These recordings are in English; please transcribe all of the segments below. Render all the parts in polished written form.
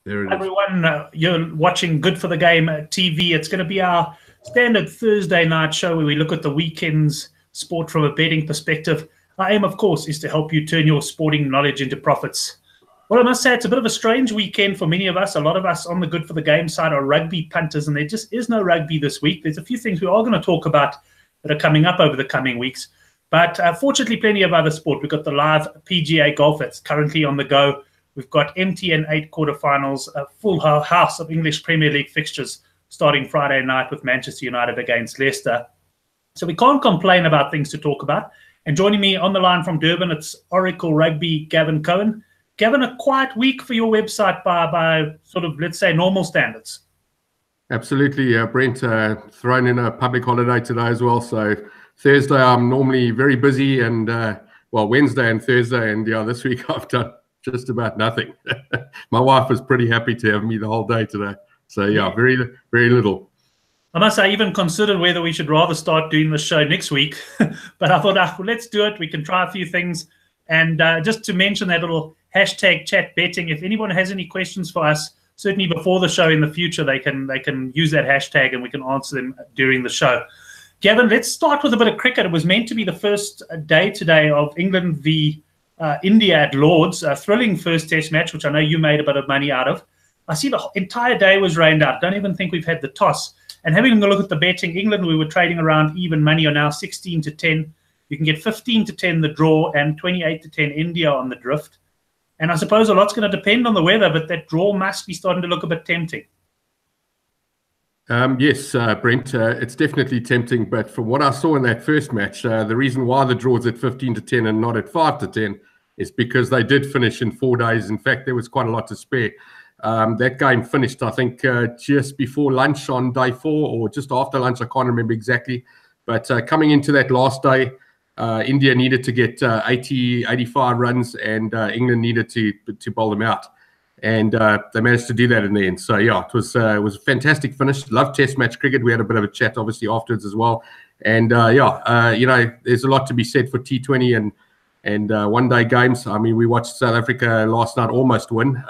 There it is. Everyone, you're watching Good for the Game TV. It's going to be our standard Thursday night show where we look at the weekend's sport from a betting perspective. Our aim, of course, is to help you turn your sporting knowledge into profits. Well, I must say, it's a bit of a strange weekend for many of us. A lot of us on the Good for the Game side are rugby punters, and there just is no rugby this week. There's a few things we are going to talk about that are coming up over the coming weeks. But fortunately, plenty of other sport. We've got the live PGA golf that's currently on the go. We've got MTN 8 quarterfinals, a full house of English Premier League fixtures starting Friday night with Manchester United against Leicester. So we can't complain about things to talk about. And joining me on the line from Durban, it's Oracle Rugby, Gavin Cohen. Gavin, a quiet week for your website by sort of, let's say, normal standards. Absolutely, Brent. Thrown in a public holiday today as well. So Thursday I'm normally very busy, and well, Wednesday and Thursday, and yeah, this week I've done just about nothing. My wife was pretty happy to have me the whole day today. So yeah, very little. I must say, I even considered whether we should rather start doing the show next week, but I thought, well, let's do it. We can try a few things. And just to mention that little hashtag chat betting, if anyone has any questions for us, certainly before the show in the future, they can use that hashtag and we can answer them during the show. Gavin, let's start with a bit of cricket. It was meant to be the first day today of England v India at Lords, a thrilling first test match, which I know you made a bit of money out of. I see the entire day was rained out. Don't even think we've had the toss. And having a look at the betting, England, we were trading around even money, are now 16 to 10. You can get 15 to 10 the draw and 28 to 10 India on the drift. And I suppose a lot's going to depend on the weather, but that draw must be starting to look a bit tempting. Yes, Brent, it's definitely tempting. But from what I saw in that first match, the reason why the draw's at 15 to 10 and not at 5 to 10 is because they did finish in 4 days. In fact, there was quite a lot to spare. That game finished, I think, just before lunch on day 4 or just after lunch. I can't remember exactly. But coming into that last day, India needed to get 80, 85 runs, and England needed to bowl them out. And they managed to do that in the end. So, yeah, it was a fantastic finish. Loved Test match cricket. We had a bit of a chat, obviously, afterwards as well. And, you know, there's a lot to be said for T20 and one-day games. I mean, we watched South Africa last night almost win.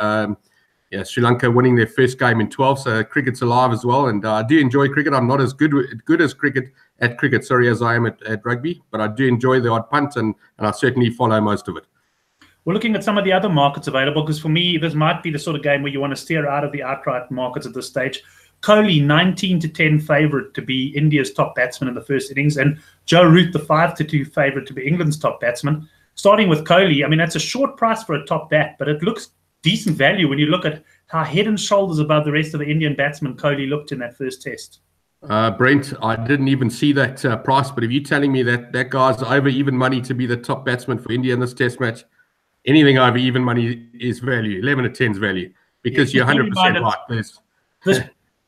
Yeah, Sri Lanka winning their first game in 12, so cricket's alive as well. And I do enjoy cricket. I'm not as good as cricket as I am at rugby, but I do enjoy the odd punt, and I certainly follow most of it. We're looking at some of the other markets available, because for me, this might be the sort of game where you want to steer out of the outright markets at this stage. Kohli, 19 to 10 favourite to be India's top batsman in the first innings, and Joe Root, the 5 to 2 favourite to be England's top batsman. Starting with Kohli, I mean, that's a short price for a top bat, but it looks decent value when you look at how head and shoulders above the rest of the Indian batsmen Kohli looked in that first test. Brent, I didn't even see that price, but if you're telling me that guy's over even money to be the top batsman for India in this test match, anything over even money is value. 11 to 10 is value, because you're 100% right.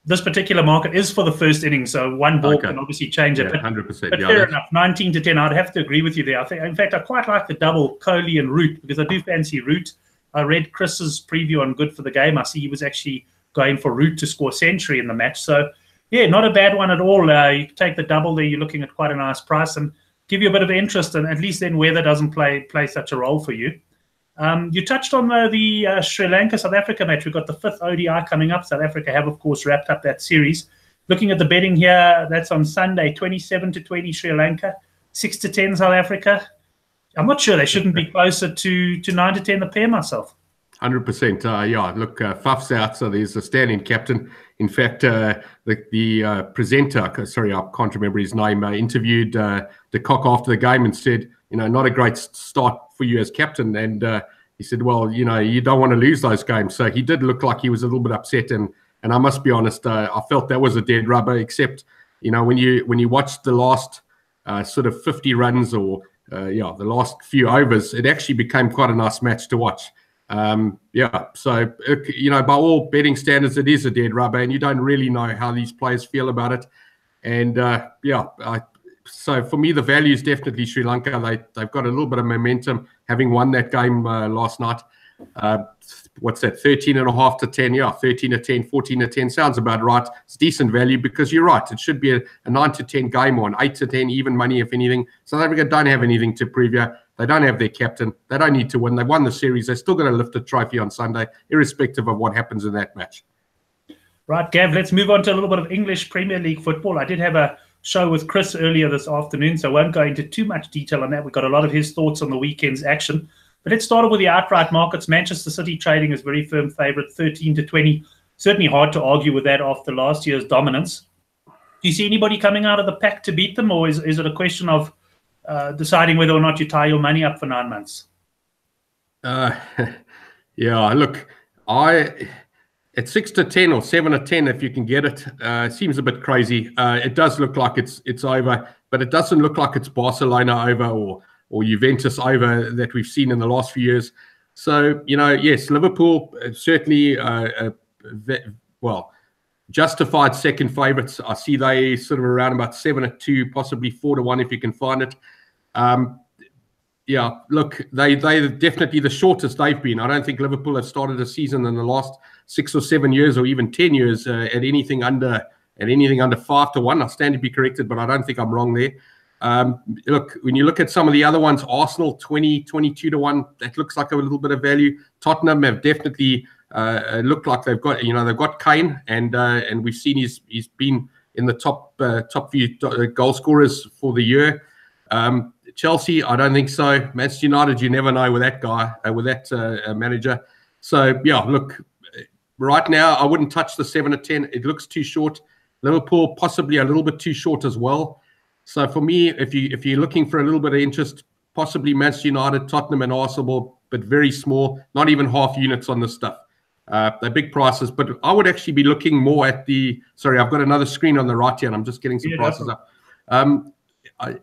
This particular market is for the first innings, so one ball can obviously change it. Yeah, 100%. But fair enough, 19 to 10, I'd have to agree with you there. I think, in fact, I quite like the double Kohli and Root, because I do fancy Root. I read Chris's preview on Good for the Game. I see he was actually going for Root to score a century in the match. So, yeah, not a bad one at all. You take the double there, you're looking at quite a nice price and give you a bit of interest, and at least then weather doesn't play such a role for you. You touched on the Sri Lanka-South Africa match. We've got the 5th ODI coming up. South Africa have, of course, wrapped up that series. Looking at the betting here, that's on Sunday, 27 to 20 Sri Lanka, 6 to 10 South Africa. I'm not sure they shouldn't be closer to 9 to 10 the pair myself. 100%. Yeah, look, Faf's out, so there's a standing captain. In fact, the presenter, sorry, I can't remember his name, interviewed de Kock after the game and said, you know, not a great start for you as captain. And he said, well, you know, you don't want to lose those games. So he did look like he was a little bit upset. And I must be honest, I felt that was a dead rubber, except, you know, when you watch the last sort of 50 runs or the last few overs, it actually became quite a nice match to watch. Yeah, so, you know, by all betting standards, it is a dead rubber, and you don't really know how these players feel about it. And, so for me, the value is definitely Sri Lanka. They've got a little bit of momentum, having won that game last night. What's that, 13.5 to 10? Yeah, 13 to 10, 14 to 10 sounds about right. It's decent value, because you're right. It should be a 9 to 10 game, or an 8 to 10 even money, if anything. South Africa don't have anything to prove here. They don't have their captain. They don't need to win. They won the series. They're still going to lift the trophy on Sunday, irrespective of what happens in that match. Right, Gav, let's move on to a little bit of English Premier League football. I did have a show with Chris earlier this afternoon, so I won't go into too much detail on that. We've got a lot of his thoughts on the weekend's action. But let's start with the outright markets. Manchester City trading as very firm favourite, 13-20. Certainly hard to argue with that after last year's dominance. Do you see anybody coming out of the pack to beat them, or is it a question of deciding whether or not you tie your money up for 9 months? Yeah, look, at 6-10 or 7-10, if you can get it, seems a bit crazy. It does look like it's over, but it doesn't look like it's Barcelona over or Juventus over that we've seen in the last few years. So, yes, Liverpool certainly, justified second favourites. I see they sort of around about 7-2, possibly 4-1 if you can find it. Yeah, look, they're definitely the shortest they've been. I don't think Liverpool have started a season in the last 6 or 7 years, or even 10 years, at anything under 5-1. I stand to be corrected, but I don't think I'm wrong there. Look, when you look at some of the other ones, Arsenal 22-1, that looks like a little bit of value. Tottenham have definitely looked like they've got Kane, and we've seen he's been in the top few goal scorers for the year. Chelsea, I don't think so. Manchester United, you never know with that guy, with that manager. So yeah, look, right now I wouldn't touch the 7-10. It looks too short. Liverpool possibly a little bit too short as well. So for me, if you're looking for a little bit of interest, possibly Manchester United, Tottenham, and Arsenal, but very small, not even half units on this stuff. They're big prices, but I would actually be looking more at sorry, I've got another screen on the right here, and I'm just getting some prices up.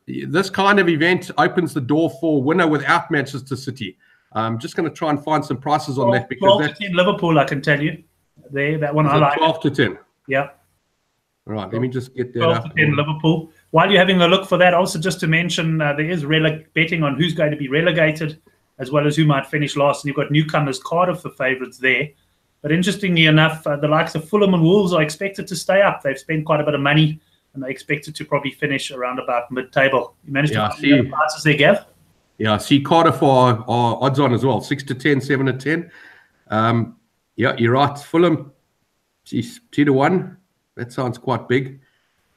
This kind of event opens the door for winner without Manchester City. I'm just going to try and find some prices on that, because 12-10 Liverpool, I can tell you. That one I like. 12-10. Yeah. All right, let me just get that 12-10 Liverpool. While you're having a look for that, also just to mention, there is betting on who's going to be relegated, as well as who might finish last. And you've got newcomers Cardiff, the favourites there. But interestingly enough, the likes of Fulham and Wolves are expected to stay up. They've spent quite a bit of money, and they're expected to probably finish around about mid-table. You managed to find the prices there, Gav? Yeah, I see Cardiff are odds on as well, 6-10, 7-10. Yeah, you're right. Fulham, geez, 2-1. That sounds quite big.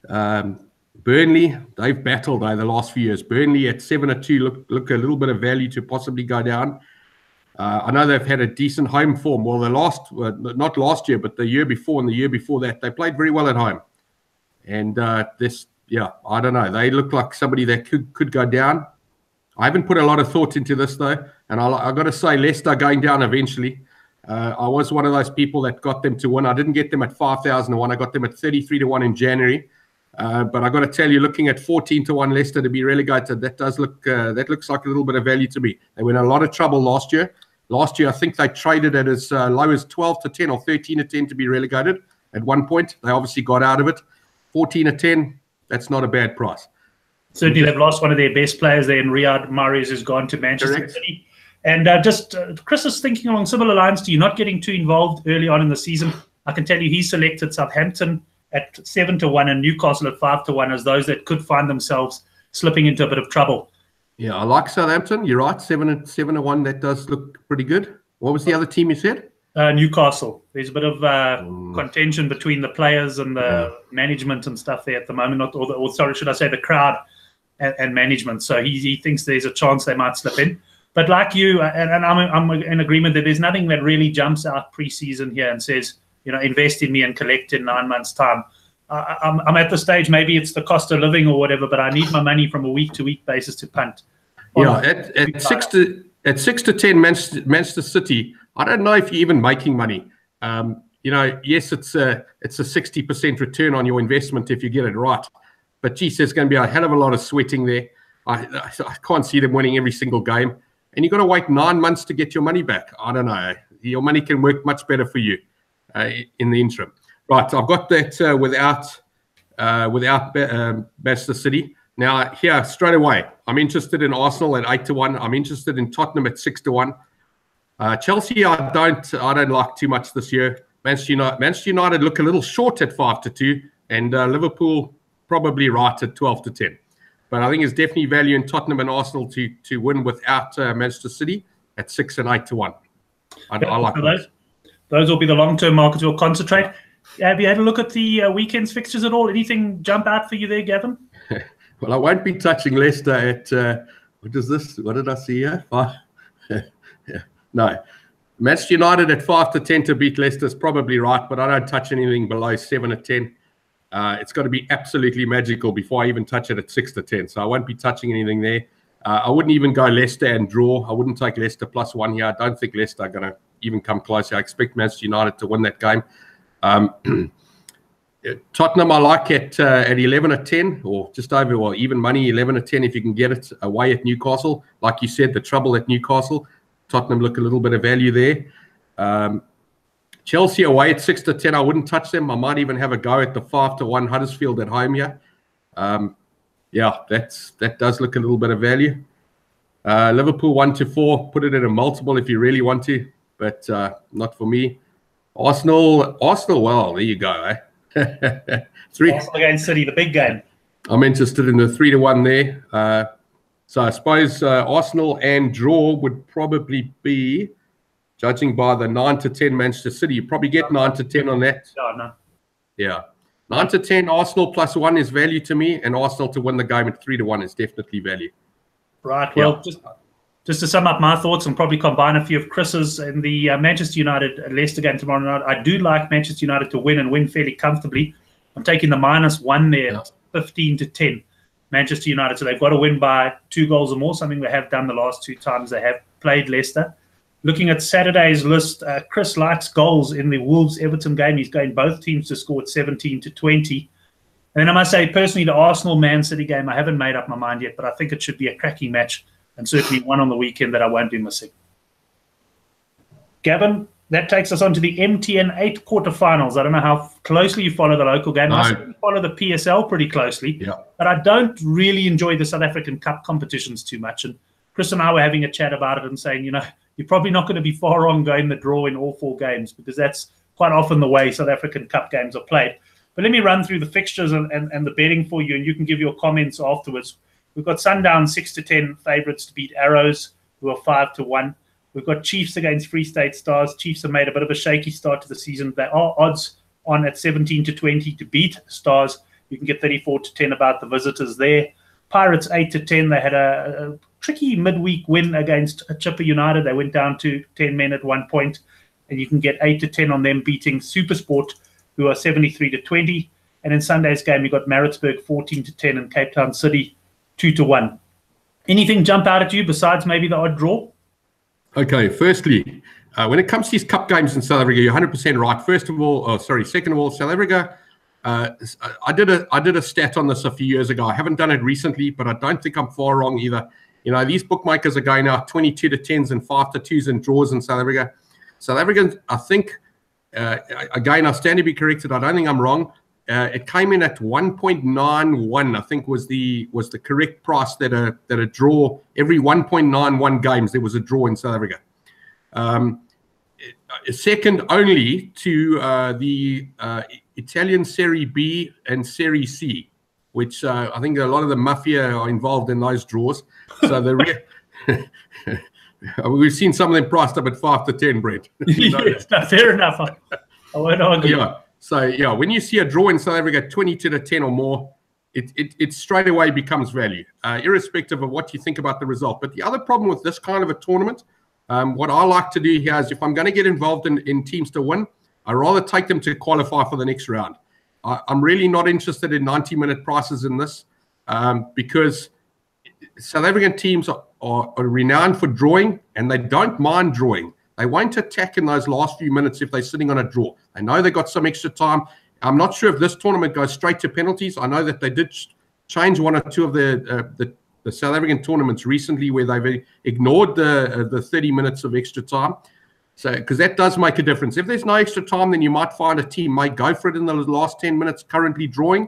Burnley, they've battled the last few years. Burnley at 7-2 look a little bit of value to possibly go down. I know they've had a decent home form. Well, not last year, but the year before and the year before that, they played very well at home. And I don't know. They look like somebody that could go down. I haven't put a lot of thought into this, though. And I've got to say, Leicester going down eventually. I was one of those people that got them to win. I didn't get them at 5,000-1. I got them at 33-1 in January. But I got to tell you, looking at 14-1 Leicester to be relegated, that looks like a little bit of value to me. They were in a lot of trouble last year. Last year, I think they traded at as low as 12-10 or 13-10 to be relegated at one point. They obviously got out of it. 14-10, that's not a bad price. Certainly, they've lost one of their best players there in Riyad Mahrez, who's gone to Manchester City. And Chris is thinking along similar lines to you, not getting too involved early on in the season. I can tell you he selected Southampton at 7-1 and Newcastle at 5-1 as those that could find themselves slipping into a bit of trouble. Yeah, I like Southampton. You're right, 7-1. That does look pretty good. What was the other team you said? Newcastle. There's a bit of contention between the players and the management and stuff there at the moment. Sorry, should I say the crowd and management. So he thinks there's a chance they might slip in. But like you, and I'm in agreement that there's nothing that really jumps out pre-season here and says, invest in me and collect in 9 months' time. I'm at the stage, maybe it's the cost of living or whatever, but I need my money from a week-to-week basis to punt. Yeah, at 6-10 Manchester City, I don't know if you're even making money. Yes, it's a 60% return on your investment if you get it right. But geez, there's going to be a hell of a lot of sweating there. I can't see them winning every single game. And you've got to wait 9 months to get your money back. I don't know. Your money can work much better for you in the interim. Right, I've got that without Manchester City. Now, here, straight away, I'm interested in Arsenal at 8-1. I'm interested in Tottenham at 6-1. Chelsea, I don't like too much this year. Manchester United look a little short at 5-2, and Liverpool probably right at 12-10. But I think there's definitely value in Tottenham and Arsenal to win without Manchester City at 6 and 8 to 1. I like those. Those will be the long-term markets we'll concentrate. Have you had a look at the weekend's fixtures at all? Anything jump out for you there, Gavin? Well, I won't be touching Leicester at, what is this? What did I see here? No. Manchester United at 5 to 10 to beat Leicester is probably right, but I don't touch anything below 7 to 10. It's got to be absolutely magical before I even touch it at 6 to 10. So I won't be touching anything there. I wouldn't even go Leicester and draw. I wouldn't take Leicester +1 here. I don't think Leicester are going to even come close. I expect Manchester United to win that game. Tottenham I like at 11 at 10 or just over, or even money 11 at 10 if you can get it away at Newcastle. Like you said, the trouble at Newcastle. Tottenham look a little bit of value there. Chelsea away at 6 to 10. I wouldn't touch them. I might even have a go at the 5 to 1 Huddersfield at home here. Yeah, that does look a little bit of value. Liverpool 1 to 4. Put it in a multiple if you really want to, but not for me. Arsenal. Well, there you go. Arsenal against City, the big game. I'm interested in the 3 to 1 there. So I suppose Arsenal and draw would probably be, judging by the 9 to 10 Manchester City, you probably get 9 to 10 on that. No. Yeah. 9 to 10, Arsenal +1 is value to me, and Arsenal to win the game at 3 to 1 is definitely value. Right. Well, just to sum up my thoughts and probably combine a few of Chris's in the Manchester United-Leicester game tomorrow night, I do like Manchester United to win and win fairly comfortably. I'm taking the -1 there, 15 to 10. Manchester United, so they've got to win by 2 goals or more, something they have done the last 2 times they have played Leicester. Looking at Saturday's list, Chris likes goals in the Wolves-Everton game. He's going both teams to score at 17 to 20. And then I must say, personally, the Arsenal-Man City game, I haven't made up my mind yet, but I think it should be a cracking match, and certainly one on the weekend that I won't be missing. Gavin, that takes us on to the MTN 8 quarterfinals. I don't know how closely you follow the local game. I certainly follow the PSL pretty closely, but I don't really enjoy the South African Cup competitions too much. And Chris and I were having a chat about it and saying, you know, you're probably not going to be far wrong going the draw in all 4 games, because that's quite often the way South African Cup games are played. But let me run through the fixtures and the betting for you, and you can give your comments afterwards. We've got Sundown 6 to 10 favourites to beat Arrows, who are 5 to 1. We've got Chiefs against Free State Stars. Chiefs have made a bit of a shaky start to the season. They are odds on at 17 to 20 to beat Stars. You can get 34 to 10 about the visitors there. Pirates 8 to 10. They had a tricky midweek win against Chippa United. They went down to 10 men at 1 point, and you can get 8 to 10 on them beating Supersport, who are 73 to 20. And in Sunday's game, you got Maritzburg 14 to 10 and Cape Town City 2 to 1. Anything jump out at you besides maybe the odd draw? Okay, firstly, when it comes to these cup games in South Africa, you're 100% right. Second of all, South Africa, I did a stat on this a few years ago. I haven't done it recently, but I don't think I'm far wrong either. You know, these bookmakers are going out 22 to 10s and 5 to 2s and draws in South Africa. South Africans, I think, again, I stand to be corrected. I don't think I'm wrong. It came in at 1.91, I think was the correct price that a draw, every 1.91 games, there was a draw in South Africa. Second only to the Italian Serie B and Serie C, which I think a lot of the mafia are involved in those draws. So we've seen some of them priced up at 5 to 10, Brent. Yes, no, fair enough. I won't argue. Yeah. So, yeah, when you see a draw in South Africa, 22 to 10 or more, it straight away becomes value, irrespective of what you think about the result. But the other problem with this kind of a tournament, what I like to do here is if I'm going to get involved in teams to win, I'd rather take them to qualify for the next round. I'm really not interested in 90-minute prices in this because South African teams are renowned for drawing, and they don't mind drawing. They won't attack in those last few minutes if they're sitting on a draw. They know they got some extra time. I'm not sure if this tournament goes straight to penalties. I know that they did change 1 or 2 of the South African tournaments recently where they've ignored the 30 minutes of extra time. So, because that does make a difference. If there's no extra time, then you might find a team may go for it in the last 10 minutes currently drawing.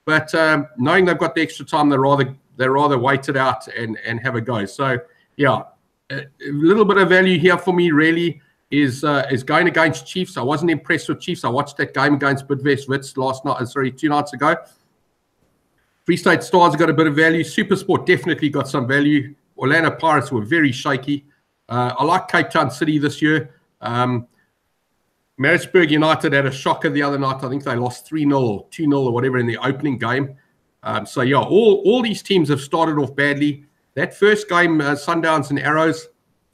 But knowing they've got the extra time, they're rather wait it out and have a go. So, yeah. A little bit of value here for me really is going against Chiefs. I wasn't impressed with Chiefs. I watched that game against Bidvest Wits 2 nights ago. Free State Stars got a bit of value. Supersport definitely got some value. Orlando Pirates were very shaky. I like Cape Town City this year. Maritzburg United had a shocker the other night. I think they lost 3-0 or 2-0 or whatever in the opening game. So, yeah, all these teams have started off badly. That first game, Sundowns and Arrows,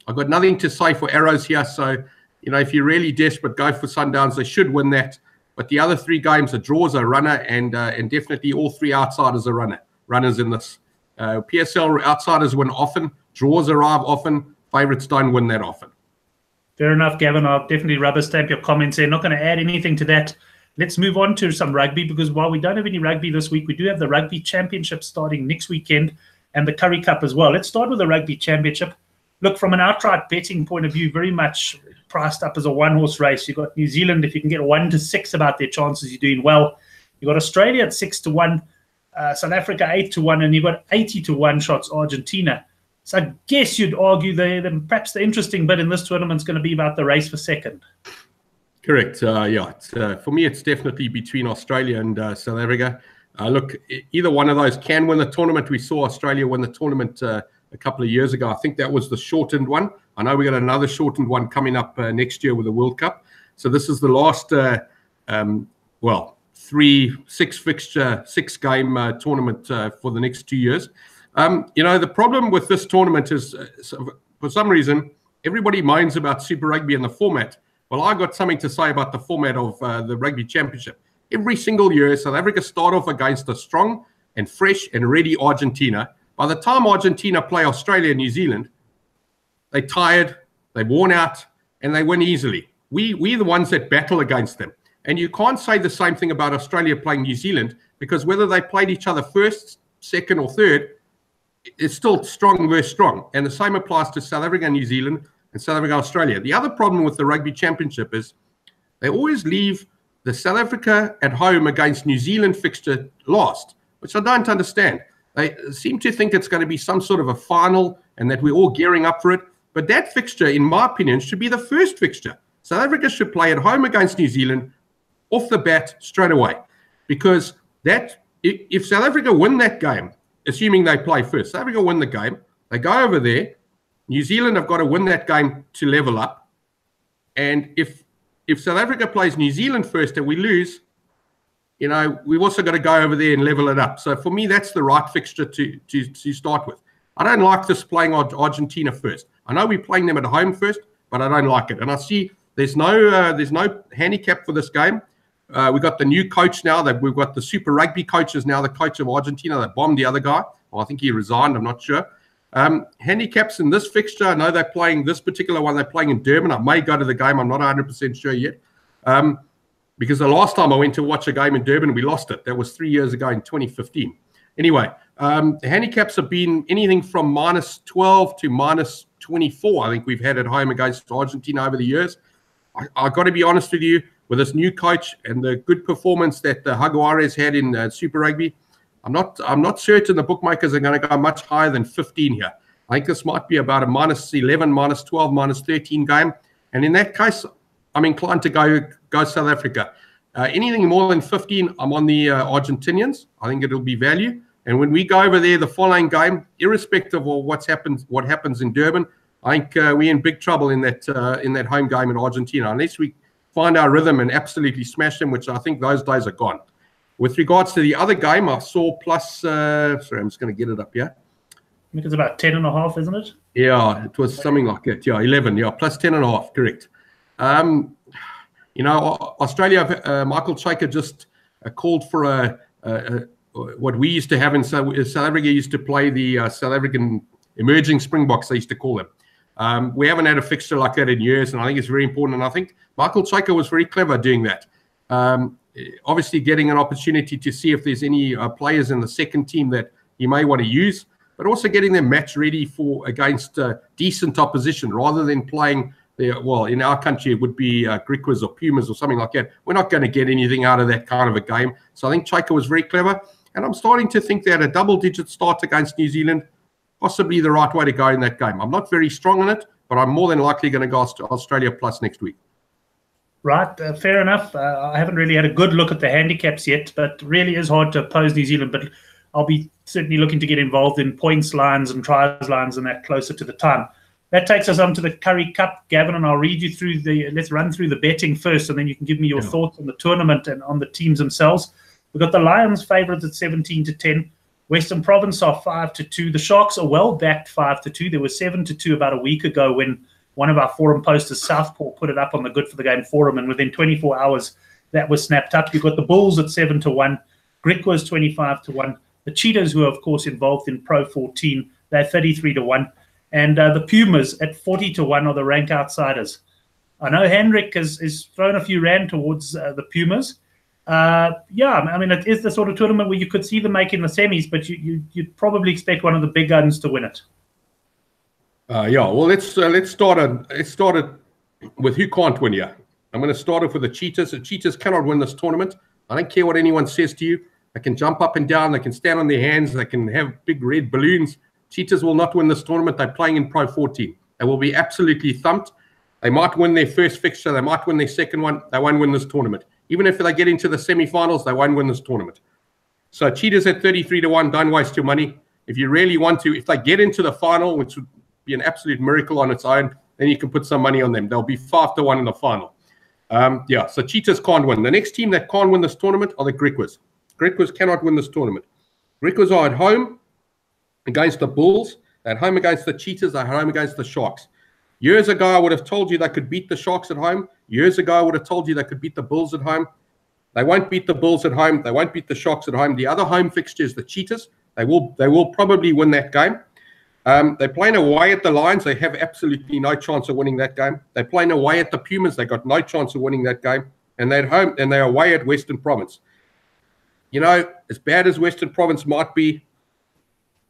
I've got nothing to say for Arrows here. So, you know, if you're really desperate, go for Sundowns. They should win that. But the other 3 games, a draws are runner, and definitely all 3 outsiders are runners in this. PSL outsiders win often. Draws arrive often. Favourites don't win that often. Fair enough, Gavin. I'll definitely rubber stamp your comments there. Not going to add anything to that. Let's move on to some rugby, because while we don't have any rugby this week, we do have the Rugby Championship starting next weekend and the Currie Cup as well. Let's start with the Rugby Championship. Look, from an outright betting point of view, very much priced up as a one-horse race. You've got New Zealand, if you can get 1-6 about their chances, you're doing well. You've got Australia at 6-1, South Africa 8-1, and you've got 80-1 shots Argentina. So I guess you'd argue perhaps the interesting bit in this tournament is going to be about the race for second. Correct. Yeah, for me, it's definitely between Australia and South Africa. Look, either one of those can win the tournament. We saw Australia win the tournament a couple of years ago. I think that was the shortened one. I know we got another shortened one coming up next year with the World Cup. So this is the last, 6-game tournament for the next 2 years. You know, the problem with this tournament is, for some reason, everybody moans about Super Rugby and the format. Well, I got something to say about the format of the Rugby Championship. Every single year, South Africa start off against a strong and fresh and ready Argentina. By the time Argentina play Australia and New Zealand, they're tired, they're worn out, and they win easily. We're the ones that battle against them. And you can't say the same thing about Australia playing New Zealand, because whether they played each other first, second, or third, it's still strong versus strong. And the same applies to South Africa and New Zealand and South Africa, Australia. The other problem with the Rugby Championship is they always leave the South Africa at home against New Zealand fixture last, which I don't understand. They seem to think it's going to be some sort of a final and that we're all gearing up for it. But that fixture, in my opinion, should be the first fixture. South Africa should play at home against New Zealand off the bat straight away. Because that, if South Africa win that game, assuming they play first, South Africa win the game, they go over there, New Zealand have got to win that game to level up. And if South Africa plays New Zealand first and we lose, you know, we've also got to go over there and level it up. So for me, that's the right fixture to start with. I don't like this playing Argentina first. I know we're playing them at home first, but I don't like it. And I see there's no handicap for this game. We've got the new coach now. We've got the Super Rugby coach is now the coach of Argentina that bombed the other guy. Well, I think he resigned. I'm not sure. Handicaps in this fixture, I know they're playing this particular one. They're playing in Durban. I may go to the game. I'm not 100% sure yet. Because the last time I went to watch a game in Durban, we lost it. That was 3 years ago in 2015. Anyway, the handicaps have been anything from -12 to -24. I think we've had at home against Argentina over the years. I've got to be honest with you, with this new coach and the good performance that Jaguares had in Super Rugby, I'm not certain the bookmakers are going to go much higher than 15 here. I think this might be about a -11, -12, -13 game. And in that case, I'm inclined to go South Africa. Anything more than 15, I'm on the Argentinians. I think it'll be value. And when we go over there the following game, irrespective of what happens in Durban, I think we're in big trouble in that home game in Argentina, unless we find our rhythm and absolutely smash them, which I think those days are gone. With regards to the other game, I saw plus. Sorry, I'm just going to get it up here. I think it's about 10.5, isn't it? Yeah, it was something like that. Yeah, 11. Yeah, plus 10.5. Correct. You know, Australia. Michael Chaker just called for what we used to have in South Africa. Used to play the South African emerging Springboks. They used to call them. We haven't had a fixture like that in years, and I think it's very important. And I think Michael Chaker was very clever doing that. Obviously, getting an opportunity to see if there's any players in the second team that he may want to use, but also getting them match ready for against decent opposition rather than playing. Well, in our country, it would be Griquas or Pumas or something like that. We're not going to get anything out of that kind of a game. So I think Chaker was very clever. And I'm starting to think that a double-digit start against New Zealand, possibly the right way to go in that game. I'm not very strong on it, but I'm more than likely going to go to Australia plus next week. Right, fair enough. I haven't really had a good look at the handicaps yet, but really is hard to oppose New Zealand. But I'll be certainly looking to get involved in points lines and tries lines and that closer to the time. That takes us on to the Currie Cup, Gavin, and I'll read you through let's run through the betting first, and then you can give me your thoughts on the tournament and on the teams themselves. We've got the Lions favourites at 17-10. Western Province are 5-2. The Sharks are well backed 5-2. There was 7-2 about a week ago when one of our forum posters, Southpaw, put it up on the Good for the Game forum, and within 24 hours that was snapped up. You've got the Bulls at 7-1. Griquas 25-1. The Cheetahs, who are of course involved in Pro 14, they're 33-1. And the Pumas at 40-1 are the rank outsiders. I know Hendrik has thrown a few rand towards the Pumas. Yeah, I mean, it is the sort of tournament where you could see them making the semis, but you'd probably expect one of the big guns to win it. Yeah, well, let's start it with who can't win here. I'm going to start off with the Cheetahs. The Cheetahs cannot win this tournament. I don't care what anyone says to you. They can jump up and down. They can stand on their hands. They can have big red balloons. Cheetahs will not win this tournament. They're playing in Pro 14. They will be absolutely thumped. They might win their first fixture. They might win their second one. They won't win this tournament. Even if they get into the semi-finals, they won't win this tournament. So Cheetahs at 33-1, don't waste your money. If you really want to, if they get into the final, which would be an absolute miracle on its own, then you can put some money on them. They'll be 5-1 in the final. Yeah, so Cheetahs can't win. The next team that can't win this tournament are the Griquas. Griquas cannot win this tournament. Griquas are at home against the Bulls. They're at home against the Cheetahs. They're at home against the Sharks. Years ago, I would have told you they could beat the Sharks at home. Years ago, I would have told you they could beat the Bulls at home. They won't beat the Bulls at home. They won't beat the Sharks at home. The other home fixture is the Cheetahs. They will probably win that game. They're playing away at the Lions. They have absolutely no chance of winning that game. They're playing away at the Pumas. They got no chance of winning that game. And they're at home and they're away at Western Province. You know, as bad as Western Province might be,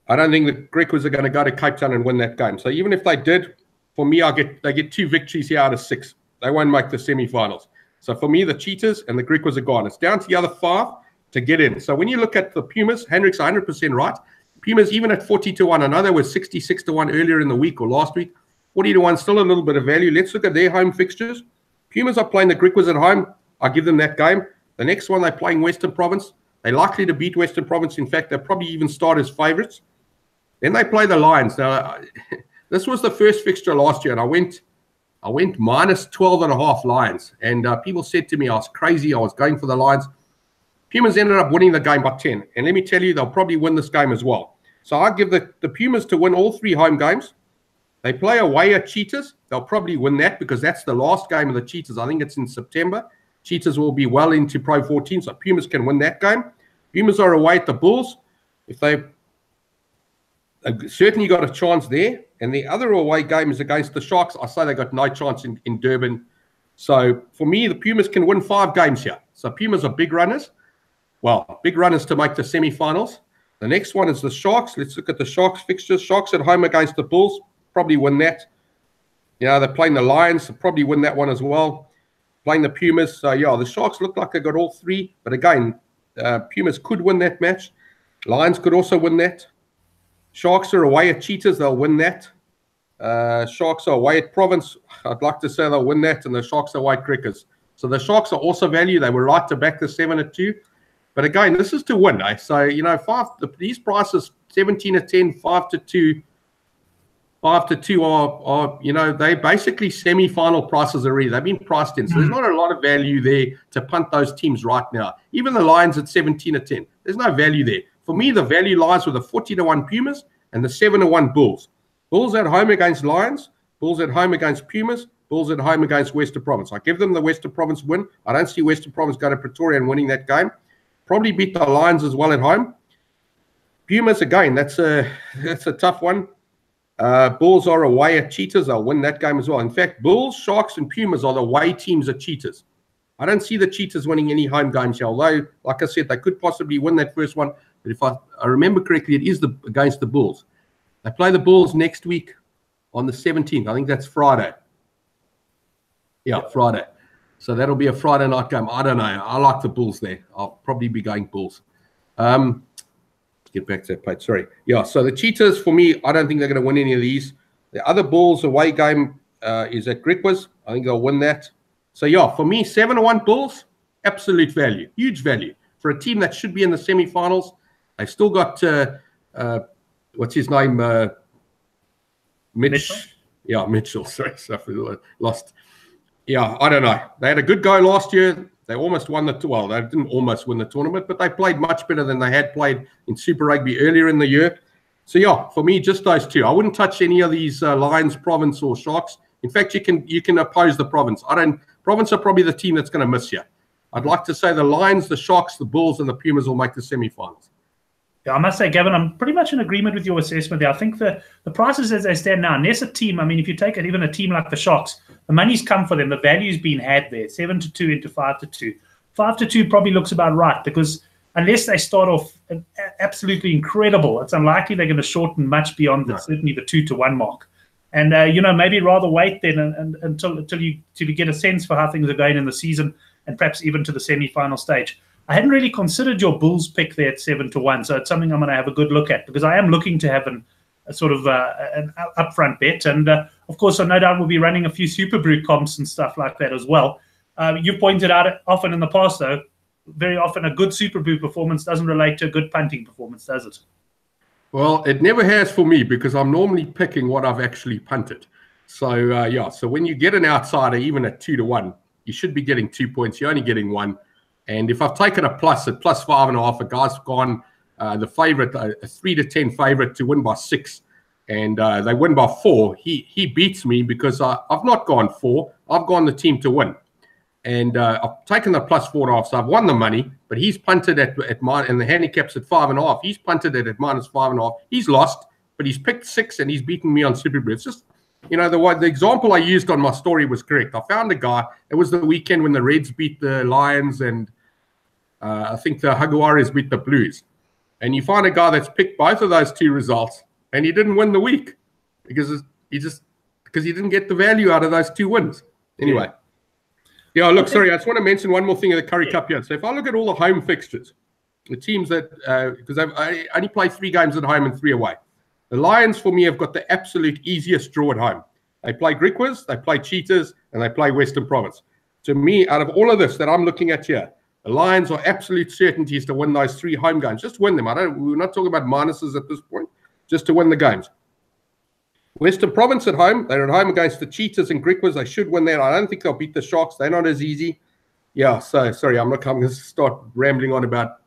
I don't think the Griquas are going to go to Cape Town and win that game. So even if they did, for me, they get 2 victories here out of 6. They won't make the semi-finals. So for me, the Cheetahs and the Griquas are gone. It's down to the other 5 to get in. So when you look at the Pumas, Hendrik's 100% right. Pumas, even at 40-1, I know they were 66-1 earlier in the week or last week. 40-1, still a little bit of value. Let's look at their home fixtures. Pumas are playing the Griquas at home. I give them that game. The next one, they're playing Western Province. They're likely to beat Western Province. In fact, they'll probably even start as favourites. Then they play the Lions. Now, this was the first fixture last year, and I went minus 12.5 Lions. And people said to me I was crazy. I was going for the Lions. Pumas ended up winning the game by 10. And let me tell you, they'll probably win this game as well. So I give the Pumas to win all 3 home games. They play away at Cheetahs. They'll probably win that because that's the last game of the Cheetahs. I think it's in September. Cheetahs will be well into Pro 14, so Pumas can win that game. Pumas are away at the Bulls. If they've certainly got a chance there. And the other away game is against the Sharks. I say they got no chance in Durban. So for me, the Pumas can win 5 games here. So Pumas are big runners. Well, big runners to make the semi-finals. The next one is the Sharks. Let's look at the Sharks fixtures. Sharks at home against the Bulls. Probably win that. You know, they're playing the Lions. They'll probably win that one as well. Playing the Pumas. So, yeah, the Sharks look like they got all 3. But again, Pumas could win that match. Lions could also win that. Sharks are away at Cheetahs. They'll win that. Sharks are away at Province. I'd like to say they'll win that. And the Sharks are away at Griquas. So the Sharks are also value. They were right to back the 7-2. But again, this is to win. Eh? So, you know, these prices, 17-10, 5-2, 5-2 are, you know, they basically semi-final prices already. They've been priced in. So there's not a lot of value there to punt those teams right now. Even the Lions at 17-10. There's no value there. For me, the value lies with the 40-1 Pumas and the 7-1 Bulls. Bulls at home against Lions. Bulls at home against Pumas. Bulls at home against Western Province. I give them the Western Province win. I don't see Western Province go to Pretoria and winning that game. Probably beat the Lions as well at home. Pumas, again, that's a tough one. Bulls are away at Cheetahs. They'll win that game as well. In fact, Bulls, Sharks, and Pumas are the away teams at Cheetahs. I don't see the Cheetahs winning any home games here, although, like I said, they could possibly win that first one. But if I remember correctly, it is against the Bulls. They play the Bulls next week on the 17th. I think that's Friday. Yeah, Friday. So that'll be a Friday night game. I don't know. I like the Bulls there. I'll probably be going Bulls. Get back to that page. Sorry. Yeah, so the Cheetahs, for me, I don't think they're going to win any of these. The other Bulls away game is at Griquas. I think they'll win that. So, yeah, for me, 7-1 Bulls, absolute value. Huge value. For a team that should be in the semi-finals, They've still got what's his name? Mitchell. Yeah, Mitchell. Sorry, lost. Yeah, I don't know. They had a good go last year. They almost won well, they didn't almost win the tournament, but they played much better than they had played in Super Rugby earlier in the year. So yeah, for me, just those two. I wouldn't touch any of these Lions, Province, or Sharks. In fact, you can oppose the Province. Province are probably the team that's going to miss you. I'd like to say the Lions, the Sharks, the Bulls, and the Pumas will make the semi-finals. Yeah, I must say, Gavin, I'm pretty much in agreement with your assessment there. I think the prices as they stand now, unless a team, I mean, if you take it, even a team like the Sharks, the money's come for them. The value's been had there, 7-2 into 5-2. 5-2 probably looks about right, because unless they start off absolutely incredible, it's unlikely they're going to shorten much beyond certainly the 2-1 mark. And maybe rather wait then until you get a sense for how things are going in the season, and perhaps even to the semi-final stage. I hadn't really considered your Bulls pick there at 7-1, so it's something I'm going to have a good look at, because I am looking to have a sort of an upfront bet, and of course, no doubt we'll be running a few Super Brew comps and stuff like that as well. You've pointed out often in the past, though, very often a good Super Brew performance doesn't relate to a good punting performance, does it? Well, it never has for me, because I'm normally picking what I've actually punted. So, so when you get an outsider, even at 2-1, you should be getting 2 points. You're only getting 1. And if I've taken a plus at +5.5, a guy's gone the favourite, a 3-10 favourite to win by 6, and they win by 4, he beats me because I've not gone 4. I've gone the team to win. And I've taken the +4.5, so I've won the money, but he's punted at mine, and the handicap's at 5.5. He's punted it at -5.5. He's lost, but he's picked 6, and he's beaten me on Super Brew. It's just, the example I used on my story was correct. I found a guy. It was the weekend when the Reds beat the Lions, and I think the Jaguares beat the Blues. And you find a guy that's picked both of those two results, and he didn't win the week because he didn't get the value out of those 2 wins. Anyway. Yeah, look, sorry, I just want to mention one more thing of the Currie Cup here. So if I look at all the home fixtures, the teams that, because I only play 3 games at home and 3 away. The Lions, for me, have got the absolute easiest draw at home. They play Griquas, they play Cheetahs, and they play Western Province. To me, out of all of this that I'm looking at here, the Lions are absolute certainties to win those 3 home games. Just win them. We're not talking about minuses at this point, just to win the games. Western Province at home. They're at home against the Cheetahs and Griquas. They should win that. I don't think they'll beat the Sharks. They're not as easy. Yeah, so sorry, I'm going to start rambling on about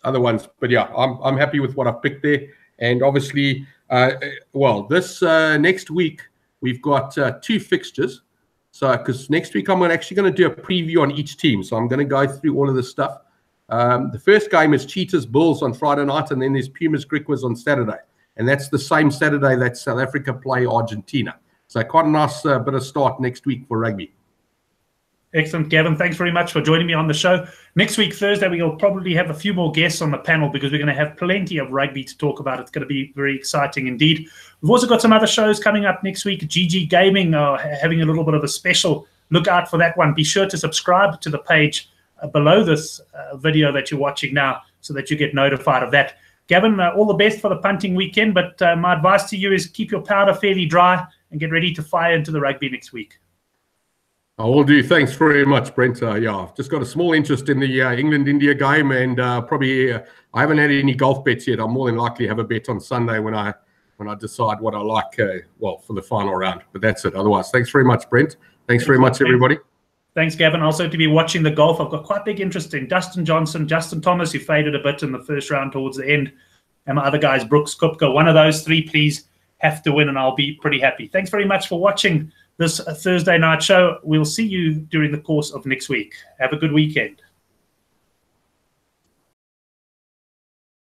other ones. But yeah, I'm happy with what I've picked there. And obviously, this next week, we've got 2 fixtures. So, because next week I'm actually going to do a preview on each team. So I'm going to go through all of this stuff. The first game is Cheetahs Bulls on Friday night, and then there's Pumas Griquas on Saturday. And that's the same Saturday that South Africa play Argentina. So quite a nice bit of start next week for rugby. Excellent, Gavin. Thanks very much for joining me on the show. Next week, Thursday, we'll probably have a few more guests on the panel, because we're going to have plenty of rugby to talk about. It's going to be very exciting indeed. We've also got some other shows coming up next week. GG Gaming are having a little bit of a special. Look out for that one. Be sure to subscribe to the page below this video that you're watching now, so that you get notified of that. Gavin, all the best for the punting weekend, but my advice to you is keep your powder fairly dry and get ready to fire into the rugby next week. I will do. Thanks very much, Brent. Yeah, I've just got a small interest in the England-India game, and probably I haven't had any golf bets yet. I'll more than likely have a bet on Sunday when I decide what I like, for the final round. But that's it. Otherwise, thanks very much, Brent. Thanks very much, everybody. Thanks, Gavin. Also to be watching the golf, I've got quite big interest in Dustin Johnson, Justin Thomas, who faded a bit in the first round towards the end, and my other guys, Brooks, Kupka. One of those 3, please, have to win, and I'll be pretty happy. Thanks very much for watching this Thursday night show. We'll see you during the course of next week. Have a good weekend.